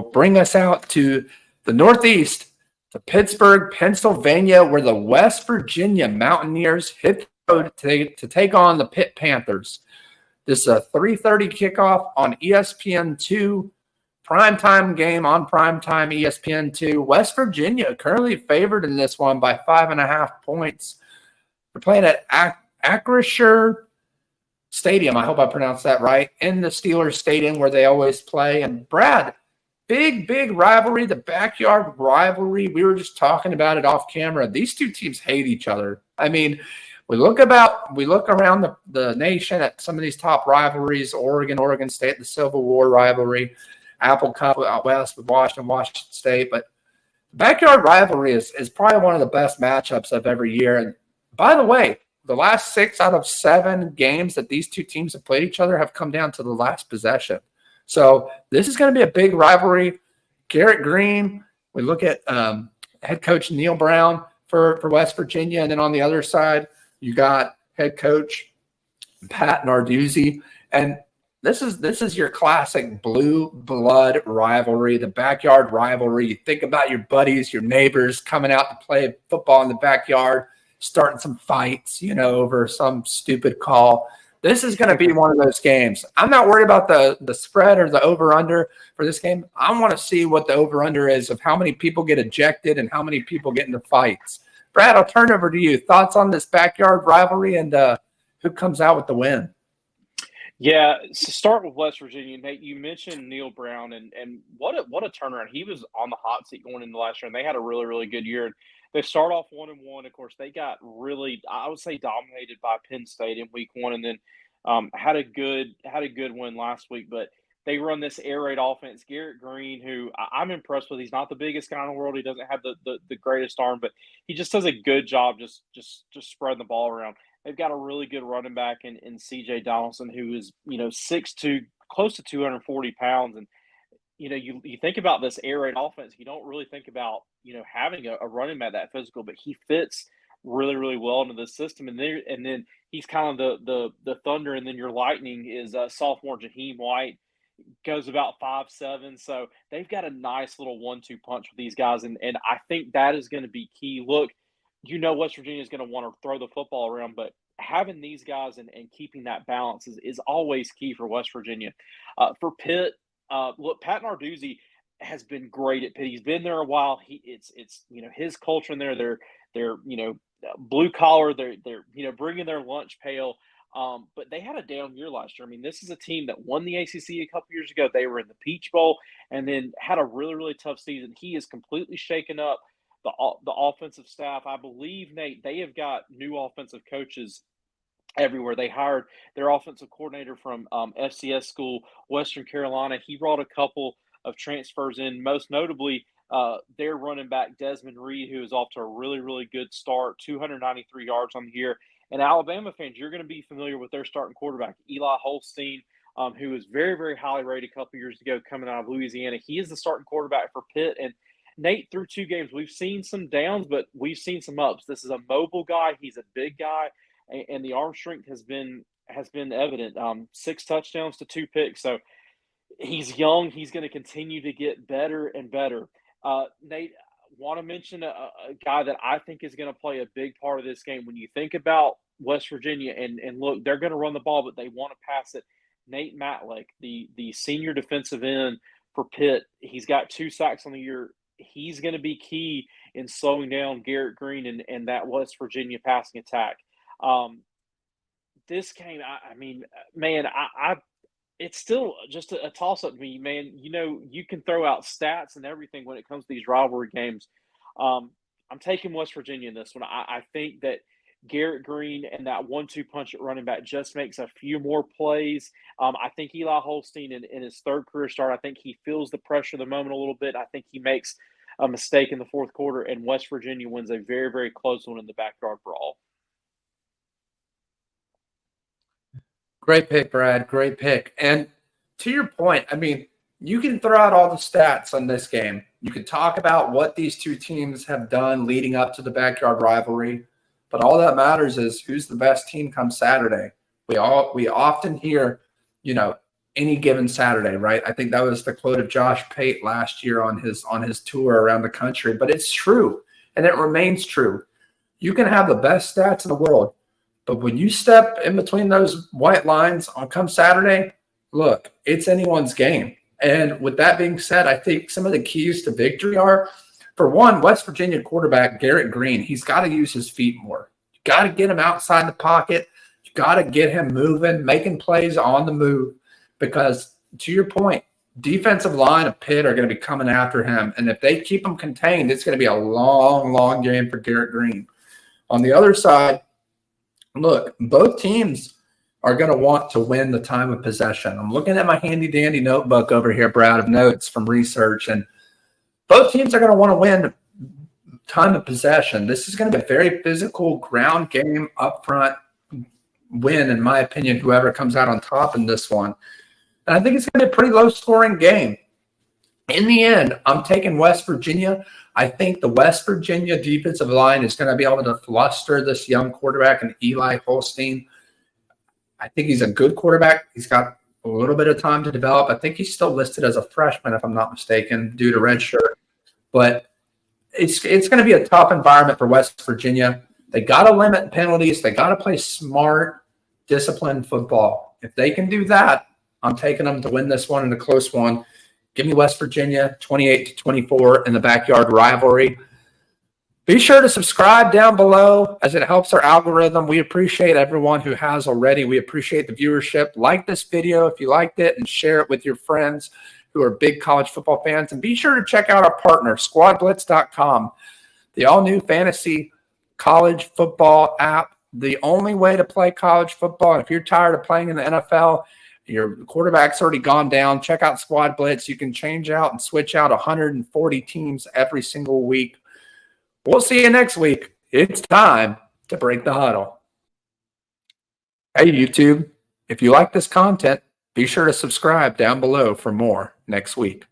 bring us out to the Northeast, to Pittsburgh, Pennsylvania, where the West Virginia Mountaineers hit the road to take on the Pitt Panthers. This is a 3:30 kickoff on ESPN2, primetime game on primetime ESPN2. West Virginia currently favored in this one by 5.5 points. They're playing at Acrisure Stadium. I hope I pronounced that right. In the Steelers Stadium where they always play. And Brad, big rivalry, the backyard rivalry. We were just talking about it off camera. These two teams hate each other. I mean, we look around the nation at some of these top rivalries, Oregon State, the Civil War rivalry, Apple Cup out west with Washington State. But the backyard rivalry is probably one of the best matchups of every year. And by the way, the last 6 out of 7 games that these two teams have played each other have come down to the last possession. So this is going to be a big rivalry. Garrett Green, we look at head coach Neil Brown for West Virginia. And then on the other side, you got head coach Pat Narduzzi. And this is your classic blue blood rivalry, the backyard rivalry. You think about your buddies, your neighbors coming out to play football in the backyard, starting some fights, over some stupid call. This is going to be one of those games. I'm not worried about the spread or the over-under for this game. I want to see what the over-under is of how many people get ejected and how many people get into fights. Brad, I'll turn over to you. Thoughts on this backyard rivalry and who comes out with the win? Yeah, so start with West Virginia. Nate, you mentioned Neil Brown, and what a turnaround. He was on the hot seat going into last year, and they had a really, really good year. They start off 1-1. Of course, they got really, I would say, dominated by Penn State in week 1, and then had a good win last week. But they run this air raid offense. Garrett Green, who I'm impressed with. He's not the biggest guy in the world. He doesn't have the greatest arm, but he just does a good job just spreading the ball around. They've got a really good running back in C.J. Donaldson, who is 6'2", close to 240 pounds, and you think about this air raid offense, you don't really think about, having a running back that physical, but he fits really, really well into the system. And then he's kind of the thunder, and then your lightning is sophomore Jaheim White, goes about 5'7". So they've got a nice little 1-2 punch with these guys. And I think that is going to be key. Look, West Virginia is going to want to throw the football around, but having these guys and keeping that balance is always key for West Virginia. For Pitt, look, Pat Narduzzi has been great at Pitt. He's been there a while. It's his culture in there. They're blue collar. They're bringing their lunch pail. But they had a down year last year. I mean, this is a team that won the ACC a couple years ago. They were in the Peach Bowl and then had a really, really tough season. He is completely shaken up the offensive staff. I believe, Nate, they have got new offensive coaches everywhere. They hired their offensive coordinator from FCS school, Western Carolina. He brought a couple of transfers in, most notably their running back, Desmond Reed, who is off to a really, really good start, 293 yards on the year. And Alabama fans, you're going to be familiar with their starting quarterback, Eli Holstein, who was very, very highly rated a couple years ago coming out of Louisiana. He is the starting quarterback for Pitt. And Nate, through 2 games, we've seen some downs, but we've seen some ups. This is a mobile guy. He's a big guy, and the arm strength has been evident. 6 touchdowns to 2 picks. So he's young. He's going to continue to get better and better. Nate, want to mention a guy that I think is going to play a big part of this game. When you think about West Virginia, and look, they're going to run the ball, but they want to pass it. Nate Matlack, the senior defensive end for Pitt, he's got 2 sacks on the year. He's going to be key in slowing down Garrett Green and that West Virginia passing attack. This game, I mean, man, it's still just a toss-up to me, man. You can throw out stats and everything when it comes to these rivalry games. I'm taking West Virginia in this one. I think that Garrett Green and that 1-2 punch at running back just makes a few more plays. I think Eli Holstein in his 3rd career start, I think he feels the pressure of the moment a little bit. I think he makes a mistake in the 4th quarter, and West Virginia wins a very, very close one in the backyard brawl. Great pick, Brad. Great pick. And to your point, I mean, you can throw out all the stats on this game. You can talk about what these two teams have done leading up to the backyard rivalry, but all that matters is who's the best team come Saturday. We often hear, any given Saturday, right? I think that was the quote of Josh Pate last year on his tour around the country, but it's true, and it remains true. You can have the best stats in the world, but when you step in between those white lines on come Saturday, look, it's anyone's game. And with that being said, I think some of the keys to victory are, for one, West Virginia quarterback Garrett Green. He's got to use his feet more. You got to get him outside the pocket. You got to get him moving, making plays on the move, because to your point, defensive line of Pitt are going to be coming after him. And if they keep him contained, it's going to be a long, long game for Garrett Green. On the other side, look, both teams are going to want to win the time of possession. I'm looking at my handy-dandy notebook over here, Brad, of notes from research, and both teams are going to want to win time of possession. This is going to be a very physical ground game up front win, in my opinion, whoever comes out on top in this one. And I think it's going to be a pretty low-scoring game. In the end, I'm taking West Virginia. I think the West Virginia defensive line is going to be able to fluster this young quarterback and Eli Holstein. I think he's a good quarterback. He's got a little bit of time to develop. I think he's still listed as a freshman, if I'm not mistaken, due to redshirt. But it's going to be a tough environment for West Virginia. They got to limit penalties. They got to play smart, disciplined football. If they can do that, I'm taking them to win this one in a close one. Give me West Virginia 28-24 in the backyard rivalry. Be sure to subscribe down below as it helps our algorithm. We appreciate everyone who has already. We appreciate the viewership. Like this video if you liked it and share it with your friends who are big college football fans. And be sure to check out our partner, squadblitz.com, the all-new fantasy college football app, the only way to play college football. And if you're tired of playing in the NFL, your quarterback's already gone down, check out Squad Blitz. You can change out and switch out 140 teams every single week. We'll see you next week. It's time to break the huddle. Hey, YouTube, if you like this content, be sure to subscribe down below for more next week.